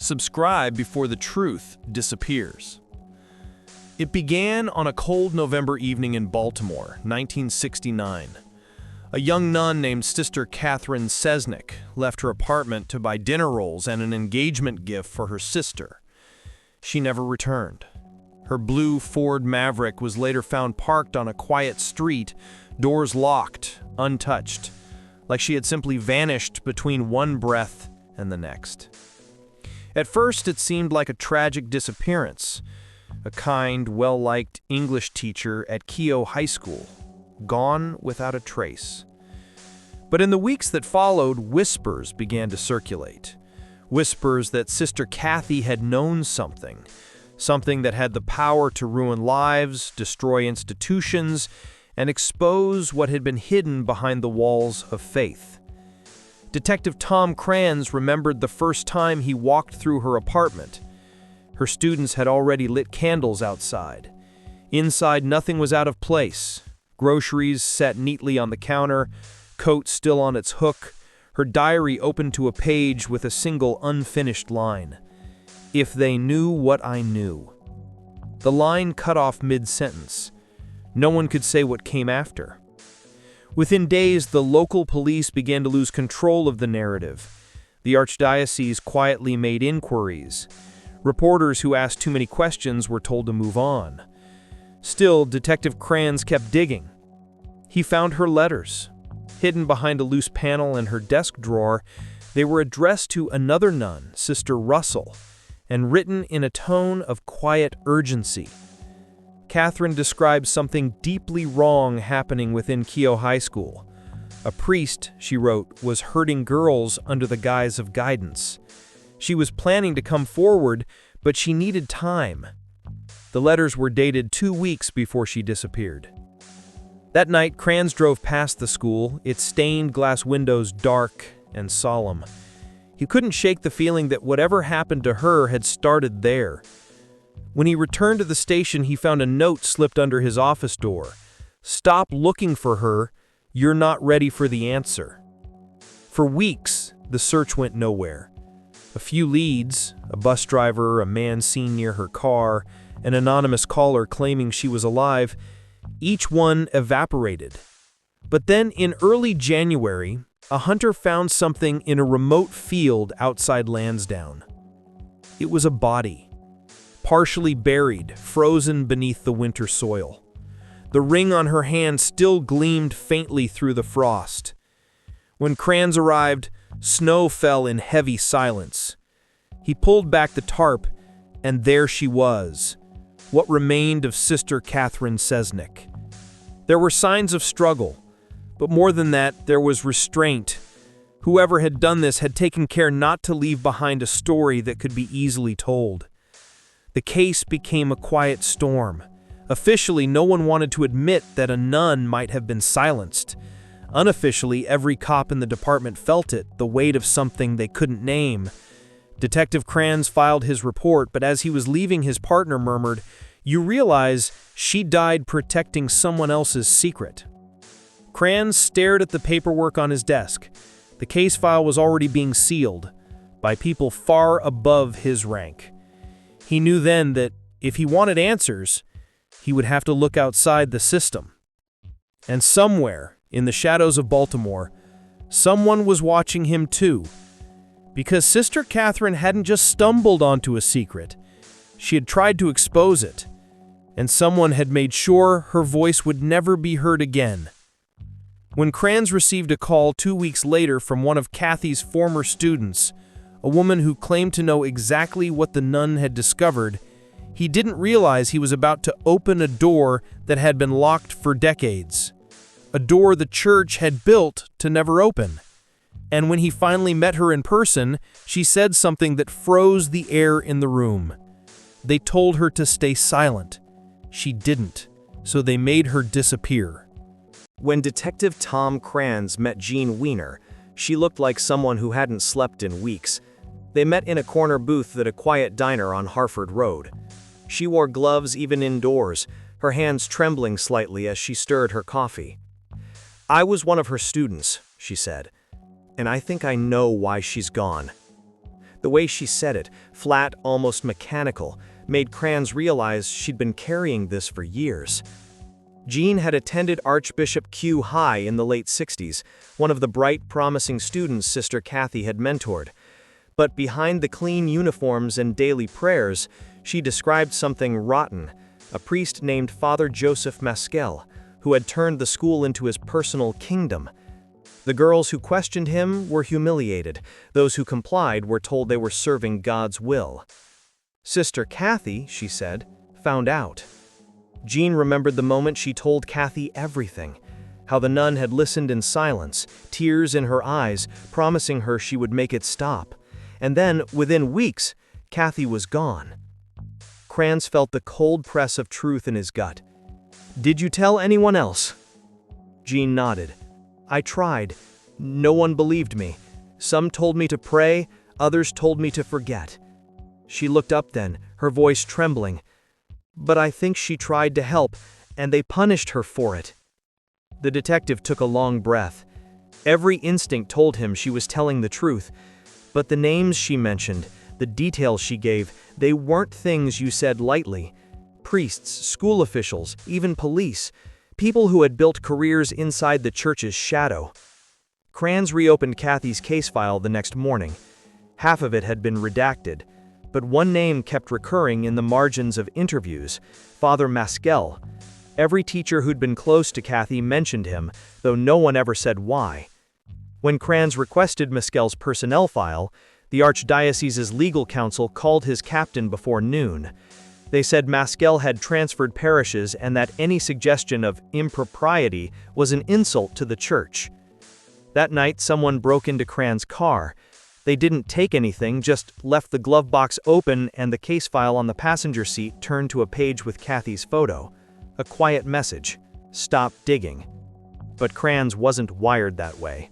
Subscribe before the truth disappears. It began on a cold November evening in Baltimore, 1969. A young nun named Sister Catherine Cesnik left her apartment to buy dinner rolls and an engagement gift for her sister. She never returned. Her blue Ford Maverick was later found parked on a quiet street, doors locked, untouched, like she had simply vanished between one breath and the next. At first, it seemed like a tragic disappearance. A kind, well-liked English teacher at Keogh High School, gone without a trace. But in the weeks that followed, whispers began to circulate. Whispers that Sister Cathy had known something that had the power to ruin lives, destroy institutions, and expose what had been hidden behind the walls of faith. Detective Tom Kranz remembered the first time he walked through her apartment. Her students had already lit candles outside. Inside, nothing was out of place. Groceries set neatly on the counter, coat still on its hook, her diary open to a page with a single unfinished line. "If they knew what I knew." The line cut off mid-sentence. No one could say what came after. Within days, the local police began to lose control of the narrative. The archdiocese quietly made inquiries. Reporters who asked too many questions were told to move on. Still, Detective Kranz kept digging. He found her letters. Hidden behind a loose panel in her desk drawer, they were addressed to another nun, Sister Russell, and written in a tone of quiet urgency. Catherine described something deeply wrong happening within Keogh High School. A priest, she wrote, was hurting girls under the guise of guidance. She was planning to come forward, but she needed time. The letters were dated 2 weeks before she disappeared. That night, Kranz drove past the school, its stained glass windows dark and solemn. He couldn't shake the feeling that whatever happened to her had started there. When he returned to the station, he found a note slipped under his office door. "Stop looking for her. You're not ready for the answer." For weeks, the search went nowhere. A few leads, a bus driver, a man seen near her car, an anonymous caller claiming she was alive, each one evaporated. But then in early January, a hunter found something in a remote field outside Lansdowne. It was a body, partially buried, frozen beneath the winter soil. The ring on her hand still gleamed faintly through the frost. When Kranz arrived, snow fell in heavy silence. He pulled back the tarp, and there she was, what remained of Sister Catherine Cesnik. There were signs of struggle, but more than that, there was restraint. Whoever had done this had taken care not to leave behind a story that could be easily told. The case became a quiet storm. Officially, no one wanted to admit that a nun might have been silenced. Unofficially, every cop in the department felt it, the weight of something they couldn't name. Detective Kranz filed his report, but as he was leaving, his partner murmured, "You realize she died protecting someone else's secret." Kranz stared at the paperwork on his desk. The case file was already being sealed by people far above his rank. He knew then that if he wanted answers, he would have to look outside the system. And somewhere, in the shadows of Baltimore, someone was watching him too. Because Sister Catherine hadn't just stumbled onto a secret, she had tried to expose it, and someone had made sure her voice would never be heard again. When Kranz received a call 2 weeks later from one of Cathy's former students, a woman who claimed to know exactly what the nun had discovered, he didn't realize he was about to open a door that had been locked for decades. A door the church had built to never open. And when he finally met her in person, she said something that froze the air in the room. They told her to stay silent. She didn't, so they made her disappear. When Detective Tom Kranz met Jean Weiner, she looked like someone who hadn't slept in weeks. They met in a corner booth at a quiet diner on Harford Road. She wore gloves even indoors, her hands trembling slightly as she stirred her coffee. "I was one of her students," she said, "and I think I know why she's gone." The The way she said it, flat, almost mechanical, made Cranz realize she'd been carrying this for years. Jean had attended Archbishop Q High in the late 60s, one of the bright, promising students Sister Cathy had mentored. But behind the clean uniforms and daily prayers, she described something rotten, a priest named Father Joseph Maskell, who had turned the school into his personal kingdom. The girls who questioned him were humiliated. Those who complied were told they were serving God's will. Sister Cathy, she said, found out. Jean remembered the moment she told Cathy everything, how the nun had listened in silence, tears in her eyes, promising her she would make it stop. And then, within weeks, Cathy was gone. Cranz felt the cold press of truth in his gut. "Did you tell anyone else?" Jean nodded. "I tried. No one believed me. Some told me to pray, others told me to forget." She looked up then, her voice trembling. "But I think she tried to help, and they punished her for it." The detective took a long breath. Every instinct told him she was telling the truth. But the names she mentioned, the details she gave, they weren't things you said lightly. Priests, school officials, even police. People who had built careers inside the church's shadow. Cranz reopened Cathy's case file the next morning. Half of it had been redacted, but one name kept recurring in the margins of interviews: Father Maskell. Every teacher who'd been close to Cathy mentioned him, though no one ever said why. When Cranz requested Maskell's personnel file, the Archdiocese's legal counsel called his captain before noon. They said Maskell had transferred parishes and that any suggestion of impropriety was an insult to the church. That night, someone broke into Cranz's car. They didn't take anything, just left the glove box open and the case file on the passenger seat turned to a page with Cathy's photo. A quiet message: "Stop digging." But Cranz wasn't wired that way.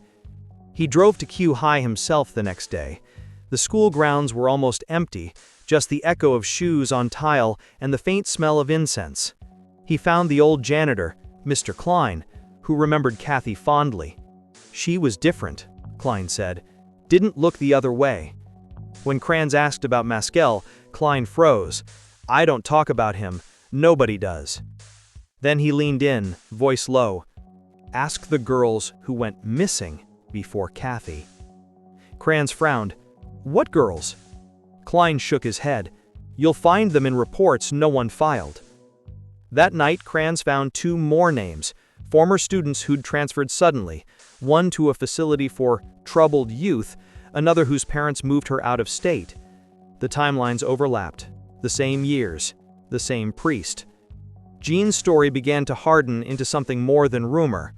He drove to Q High himself the next day. The school grounds were almost empty, just the echo of shoes on tile and the faint smell of incense. He found the old janitor, Mr. Klein, who remembered Cathy fondly. She was different, Klein said, didn't look the other way. When Cranz asked about Maskell, Klein froze. "I don't talk about him. Nobody does." Then he leaned in, voice low. "Ask the girls who went missing before Cathy." Cranz frowned. "What girls?" Klein shook his head. "You'll find them in reports no one filed." That night, Cranz found two more names, former students who'd transferred suddenly, one to a facility for troubled youth, another whose parents moved her out of state. The timelines overlapped, the same years, the same priest. Jean's story began to harden into something more than rumor.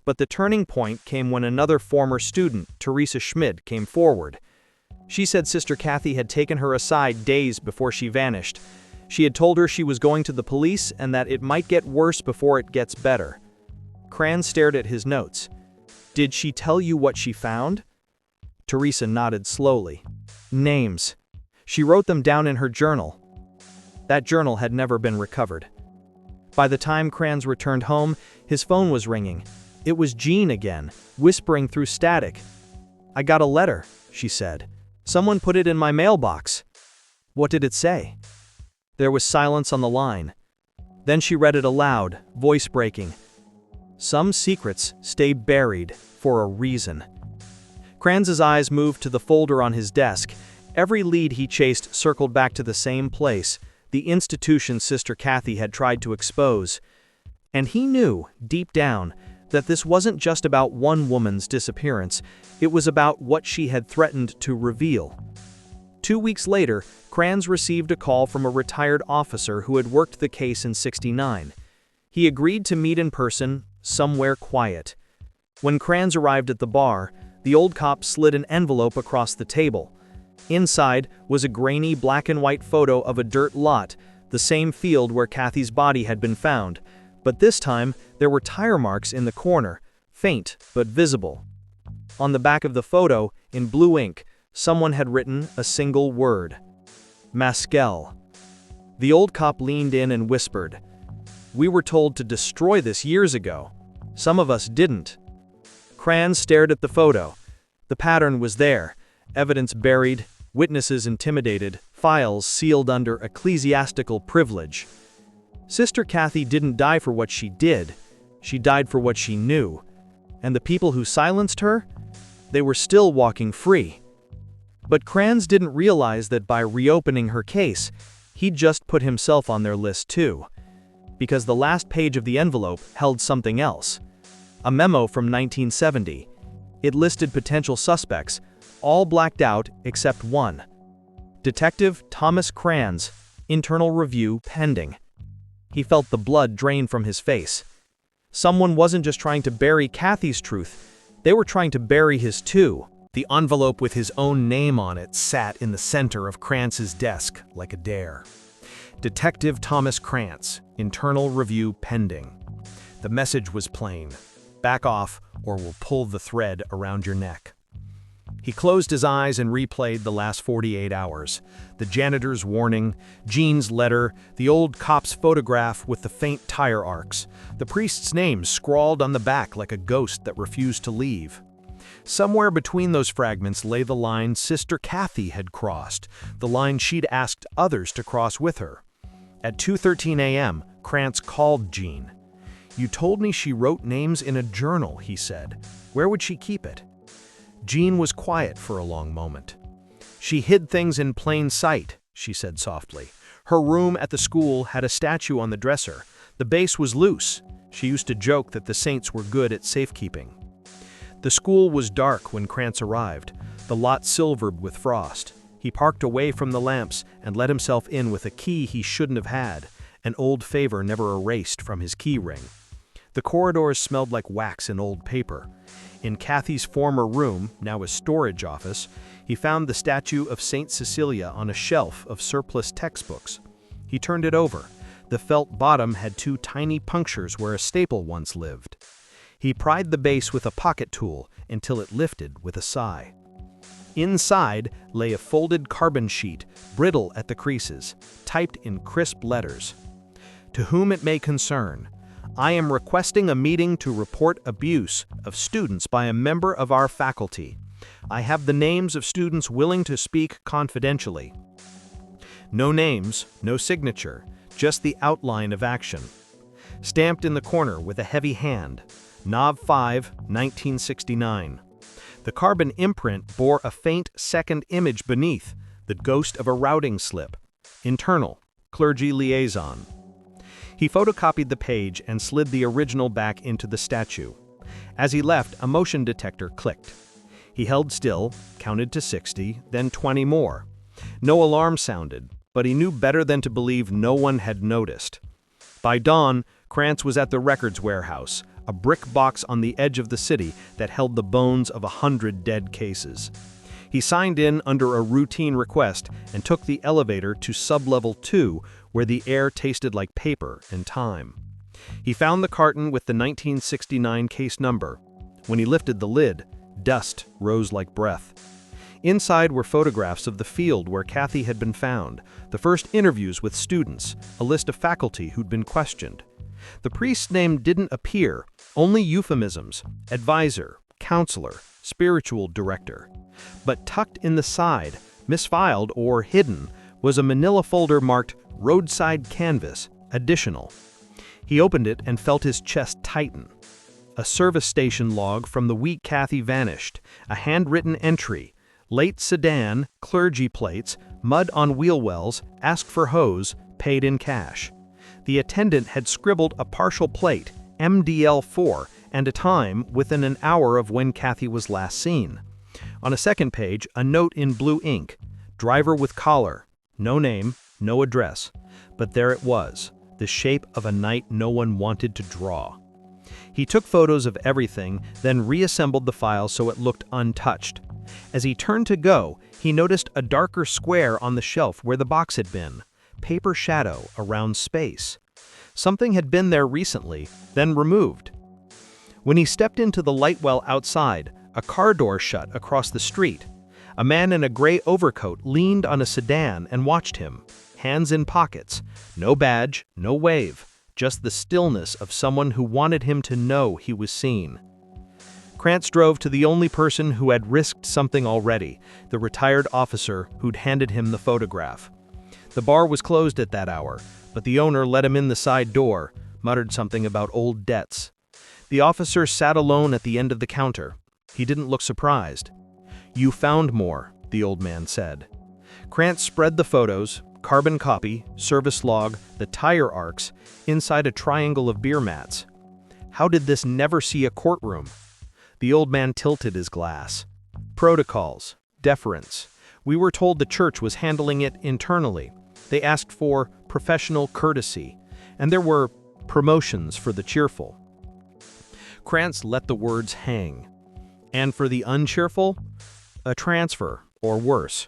But the turning point came when another former student, Teresa Schmidt, came forward. She said Sister Cathy had taken her aside days before she vanished. She had told her she was going to the police and that it might get worse before it gets better. Cranz stared at his notes. "Did she tell you what she found?" Teresa nodded slowly. "Names. She wrote them down in her journal." That journal had never been recovered. By the time Cranz returned home, his phone was ringing. It was Jean again, whispering through static. "I got a letter," she said. "Someone put it in my mailbox." "What did it say?" There was silence on the line. Then she read it aloud, voice breaking. "Some secrets stay buried for a reason." Cranz's eyes moved to the folder on his desk. Every lead he chased circled back to the same place, the institution Sister Cathy had tried to expose. And he knew, deep down, that this wasn't just about one woman's disappearance, it was about what she had threatened to reveal. 2 weeks later, Cranz received a call from a retired officer who had worked the case in '69. He agreed to meet in person, somewhere quiet. When Cranz arrived at the bar, the old cop slid an envelope across the table. Inside was a grainy black and white photo of a dirt lot, the same field where Cathy's body had been found, but this time there were tire marks in the corner, faint but visible. On the back of the photo, in blue ink, someone had written a single word: Maskell. The old cop leaned in and whispered, "We were told to destroy this years ago. Some of us didn't." Cranz stared at the photo. The pattern was there, evidence buried, witnesses intimidated, files sealed under ecclesiastical privilege. Sister Cathy didn't die for what she did. She died for what she knew. And the people who silenced her? They were still walking free. But Cranz didn't realize that by reopening her case, he'd just put himself on their list too. Because the last page of the envelope held something else. A memo from 1970. It listed potential suspects, all blacked out except one. Detective Thomas Cranz, internal review pending. He felt the blood drain from his face. Someone wasn't just trying to bury Cathy's truth, they were trying to bury his too. The envelope with his own name on it sat in the center of Cranz's desk like a dare. Detective Thomas Cranz, internal review pending. The message was plain. Back off or we'll pull the thread around your neck. He closed his eyes and replayed the last 48 hours. The janitor's warning, Jean's letter, the old cop's photograph with the faint tire arcs, the priest's name scrawled on the back like a ghost that refused to leave. Somewhere between those fragments lay the line Sister Cathy had crossed, the line she'd asked others to cross with her. At 2:13 a.m., Cranz called Jean. "You told me she wrote names in a journal," he said. "Where would she keep it?" Jean was quiet for a long moment. "She hid things in plain sight," she said softly. "Her room at the school had a statue on the dresser. The base was loose. She used to joke that the saints were good at safekeeping." The school was dark when Cranz arrived, the lot silvered with frost. He parked away from the lamps and let himself in with a key he shouldn't have had, an old favor never erased from his key ring. The corridors smelled like wax and old paper. In Cathy's former room, now a storage office, he found the statue of Saint Cecilia on a shelf of surplus textbooks. He turned it over. The felt bottom had two tiny punctures where a staple once lived. He pried the base with a pocket tool until it lifted with a sigh. Inside lay a folded carbon sheet, brittle at the creases, typed in crisp letters. "To whom it may concern, I am requesting a meeting to report abuse of students by a member of our faculty. I have the names of students willing to speak confidentially." No names, no signature, just the outline of action. Stamped in the corner with a heavy hand, Nov 5, 1969. The carbon imprint bore a faint second image beneath, the ghost of a routing slip. Internal, clergy liaison. He photocopied the page and slid the original back into the statue. As he left, a motion detector clicked. He held still, counted to 60, then 20 more. No alarm sounded, but he knew better than to believe no one had noticed. By dawn, Cranz was at the records warehouse, a brick box on the edge of the city that held the bones of 100 dead cases. He signed in under a routine request and took the elevator to sublevel 2, where the air tasted like paper and time. He found the carton with the 1969 case number. When he lifted the lid, dust rose like breath. Inside were photographs of the field where Cathy had been found, the first interviews with students, a list of faculty who'd been questioned. The priest's name didn't appear, only euphemisms: advisor, counselor, spiritual director. But tucked in the side, misfiled or hidden, was a manila folder marked roadside canvas, additional. He opened it and felt his chest tighten. A service station log from the week Cathy vanished, a handwritten entry: late sedan, clergy plates, mud on wheel wells, asked for hose, paid in cash. The attendant had scribbled a partial plate, MDL4, and a time within an hour of when Cathy was last seen. On a second page, a note in blue ink: driver with collar, no name, no address. But there it was, the shape of a night no one wanted to draw. He took photos of everything, then reassembled the file so it looked untouched. As he turned to go, he noticed a darker square on the shelf where the box had been. Paper shadow around space. Something had been there recently, then removed. When he stepped into the light well outside, a car door shut across the street. A man in a gray overcoat leaned on a sedan and watched him, hands in pockets. No badge, no wave, just the stillness of someone who wanted him to know he was seen. Krantz drove to the only person who had risked something already, the retired officer who'd handed him the photograph. The bar was closed at that hour, but the owner let him in the side door, muttered something about old debts. The officer sat alone at the end of the counter. He didn't look surprised. "You found more," the old man said. Krantz spread the photos, carbon copy, service log, the tire arcs, inside a triangle of beer mats. How did this never see a courtroom? The old man tilted his glass. Protocols, deference. We were told the church was handling it internally. They asked for professional courtesy, and there were promotions for the cheerful. Krantz let the words hang. And for the uncheerful? A transfer, or worse.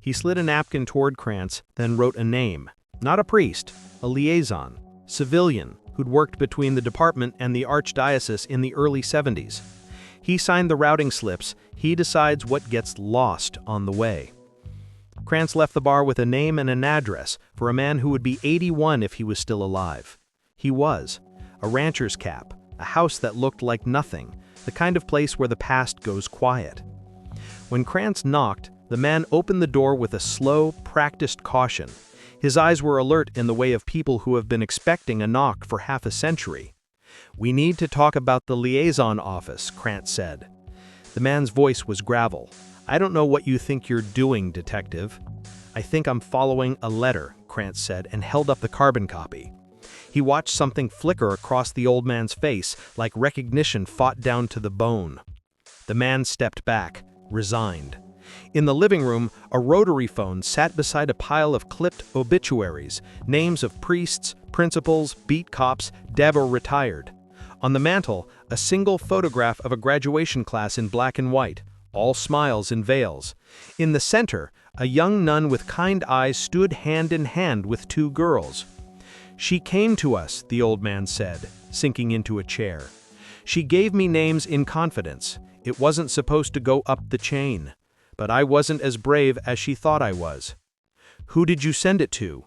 He slid a napkin toward Krantz, then wrote a name. Not a priest, a liaison, civilian, who'd worked between the department and the archdiocese in the early 70s. He signed the routing slips. He decides what gets lost on the way. Krantz left the bar with a name and an address for a man who would be 81 if he was still alive. He was. A rancher's cap, a house that looked like nothing, the kind of place where the past goes quiet. When Krantz knocked, the man opened the door with a slow, practiced caution. His eyes were alert in the way of people who have been expecting a knock for half a century. "We need to talk about the liaison office," Krantz said. The man's voice was gravel. "I don't know what you think you're doing, detective." "I think I'm following a letter," Krantz said, and held up the carbon copy. He watched something flicker across the old man's face, like recognition fought down to the bone. The man stepped back, resigned. In the living room, a rotary phone sat beside a pile of clipped obituaries, names of priests, principals, beat cops, dead or retired. On the mantel, a single photograph of a graduation class in black and white, all smiles and veils. In the center, a young nun with kind eyes stood hand in hand with two girls. "She came to us," the old man said, sinking into a chair. "She gave me names in confidence. It wasn't supposed to go up the chain. But I wasn't as brave as she thought I was." "Who did you send it to?"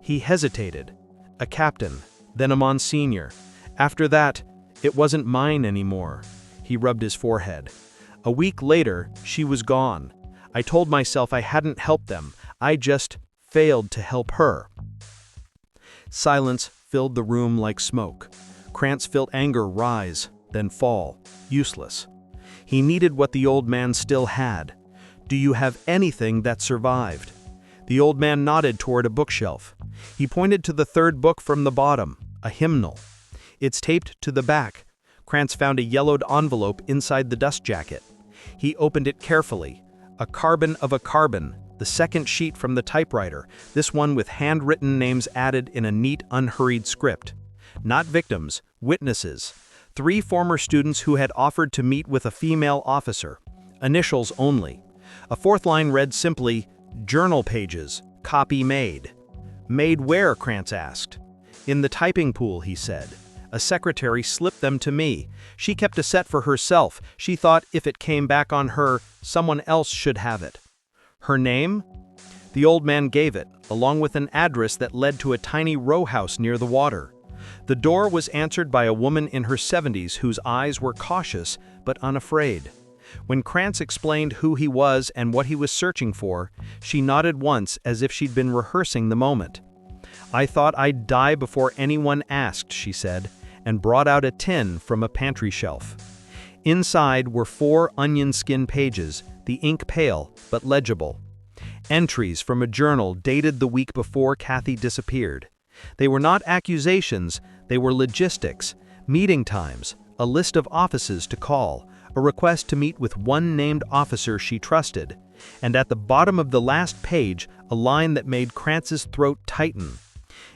He hesitated. "A captain, then a Monsignor. After that, it wasn't mine anymore." He rubbed his forehead. "A week later, she was gone. I told myself I hadn't helped them. I just failed to help her." Silence filled the room like smoke. Krantz felt anger rise, then fall, useless. He needed what the old man still had. "Do you have anything that survived?" The old man nodded toward a bookshelf. He pointed to the third book from the bottom, a hymnal. "It's taped to the back." Krantz found a yellowed envelope inside the dust jacket. He opened it carefully. A carbon of a carbon, the second sheet from the typewriter, this one with handwritten names added in a neat, unhurried script. Not victims, witnesses. 3 former students who had offered to meet with a female officer. Initials only. A 4th line read simply, "Journal pages, copy made." "Made where?" Krantz asked. "In the typing pool," he said. "A secretary slipped them to me. She kept a set for herself. She thought if it came back on her, someone else should have it." "Her name?" The old man gave it, along with an address that led to a tiny row house near the water. The door was answered by a woman in her 70s whose eyes were cautious but unafraid. When Krantz explained who he was and what he was searching for, she nodded once as if she'd been rehearsing the moment. "I thought I'd die before anyone asked," she said, and brought out a tin from a pantry shelf. Inside were 4 onion skin pages, the ink pale but legible. Entries from a journal dated the week before Cathy disappeared. They were not accusations, they were logistics, meeting times, a list of offices to call, a request to meet with one named officer she trusted, and at the bottom of the last page, a line that made Krantz's throat tighten.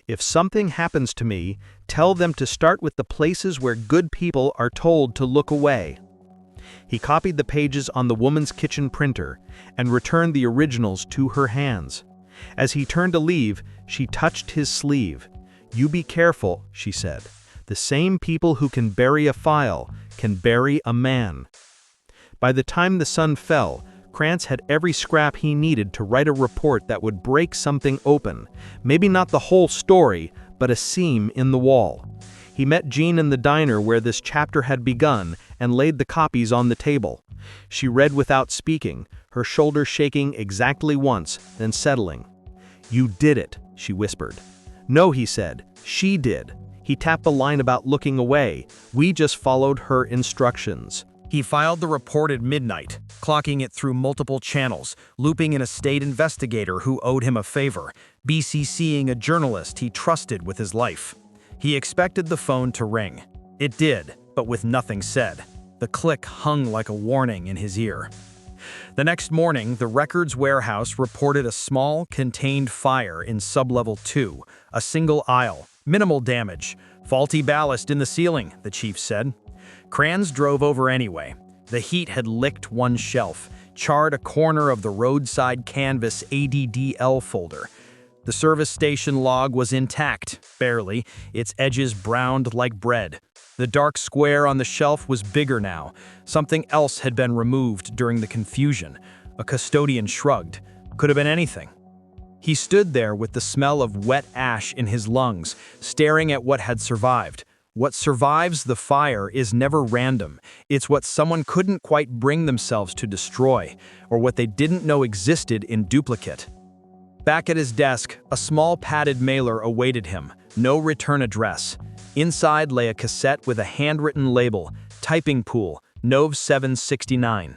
"If something happens to me, tell them to start with the places where good people are told to look away." He copied the pages on the woman's kitchen printer and returned the originals to her hands. As he turned to leave, she touched his sleeve. "You be careful," she said. "The same people who can bury a file can bury a man." By the time the sun fell, Krantz had every scrap he needed to write a report that would break something open, maybe not the whole story, but a seam in the wall. He met Jean in the diner where this chapter had begun, and laid the copies on the table. She read without speaking, her shoulders shaking exactly once, then settling. "You did it," she whispered. "No," he said. "She did." He tapped the line about looking away. "We just followed her instructions." He filed the report at midnight, clocking it through multiple channels, looping in a state investigator who owed him a favor, BCCing a journalist he trusted with his life. He expected the phone to ring. It did, but with nothing said. The click hung like a warning in his ear. The next morning, the records warehouse reported a small, contained fire in sublevel 2, a single aisle, minimal damage, faulty ballast in the ceiling, the chief said. Cranz drove over anyway. The heat had licked one shelf, charred a corner of the roadside canvas ADDL folder. The service station log was intact, barely, its edges browned like bread. The dark square on the shelf was bigger now. Something else had been removed during the confusion. A custodian shrugged. Could have been anything. He stood there with the smell of wet ash in his lungs, staring at what had survived. What survives the fire is never random. It's what someone couldn't quite bring themselves to destroy, or what they didn't know existed in duplicate. Back at his desk, a small padded mailer awaited him. No return address. Inside lay a cassette with a handwritten label, Typing Pool, Nov 769.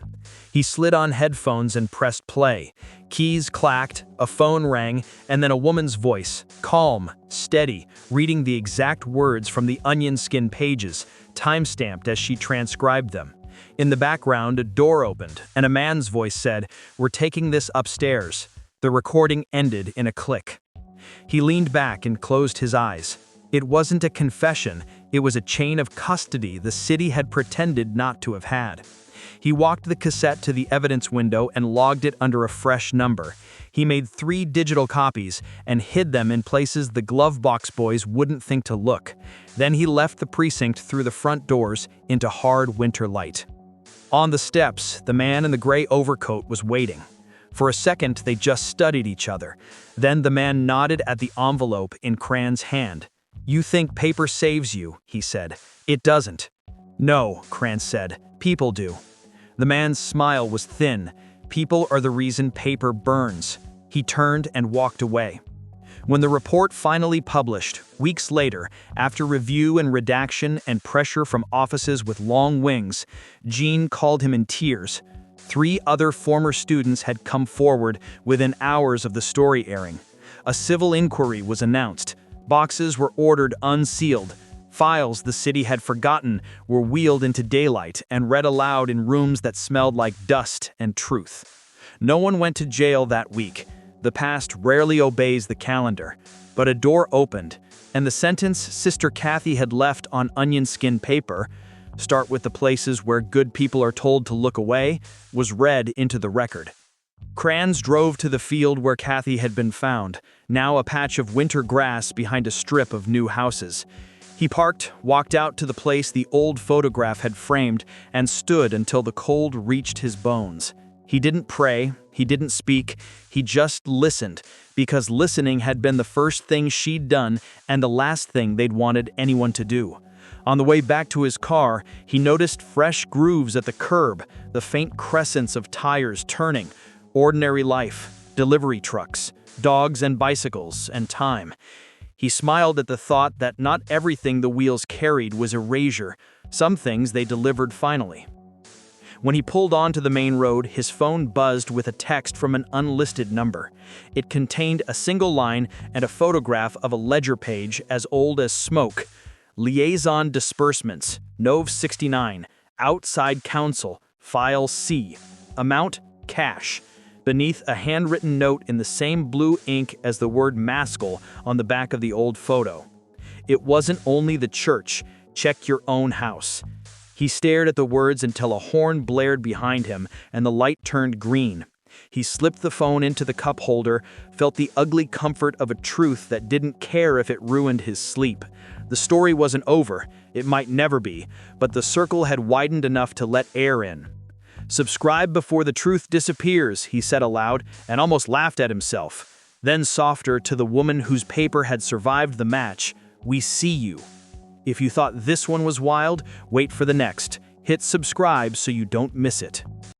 He slid on headphones and pressed play. Keys clacked, a phone rang, and then a woman's voice, calm, steady, reading the exact words from the onion skin pages, time-stamped as she transcribed them. In the background, a door opened, and a man's voice said, "We're taking this upstairs." The recording ended in a click. He leaned back and closed his eyes. It wasn't a confession, it was a chain of custody the city had pretended not to have had. He walked the cassette to the evidence window and logged it under a fresh number. He made 3 digital copies and hid them in places the glove box boys wouldn't think to look. Then he left the precinct through the front doors into hard winter light. On the steps, the man in the gray overcoat was waiting. For a second, they just studied each other. Then the man nodded at the envelope in Cran's hand. "You think paper saves you," he said. "It doesn't." "No," Cran said. "People do." The man's smile was thin. "People are the reason paper burns." He turned and walked away. When the report finally published, weeks later, after review and redaction and pressure from offices with long wings, Jean called him in tears. 3 other former students had come forward within hours of the story airing. A civil inquiry was announced. Boxes were ordered unsealed. Files the city had forgotten were wheeled into daylight and read aloud in rooms that smelled like dust and truth. No one went to jail that week. The past rarely obeys the calendar. But a door opened, and the sentence Sister Cathy had left on onion skin paper, "Start with the places where good people are told to look away," was read into the record. Cranz drove to the field where Cathy had been found, now a patch of winter grass behind a strip of new houses. He parked, walked out to the place the old photograph had framed, and stood until the cold reached his bones. He didn't pray, he didn't speak, he just listened, because listening had been the first thing she'd done and the last thing they'd wanted anyone to do. On the way back to his car, he noticed fresh grooves at the curb, the faint crescents of tires turning. Ordinary life, delivery trucks, dogs and bicycles, and time. He smiled at the thought that not everything the wheels carried was erasure. Some things they delivered finally. When he pulled onto the main road, his phone buzzed with a text from an unlisted number. It contained a single line and a photograph of a ledger page as old as smoke. Liaison disbursements, Nov 69, outside counsel, file C. Amount, cash. Beneath a handwritten note in the same blue ink as the word Maskell on the back of the old photo. It wasn't only the church, check your own house. He stared at the words until a horn blared behind him and the light turned green. He slipped the phone into the cup holder, felt the ugly comfort of a truth that didn't care if it ruined his sleep. The story wasn't over, it might never be, but the circle had widened enough to let air in. "Subscribe before the truth disappears," he said aloud, and almost laughed at himself. Then softer to the woman whose paper had survived the match, "We see you. If you thought this one was wild, wait for the next. Hit subscribe so you don't miss it.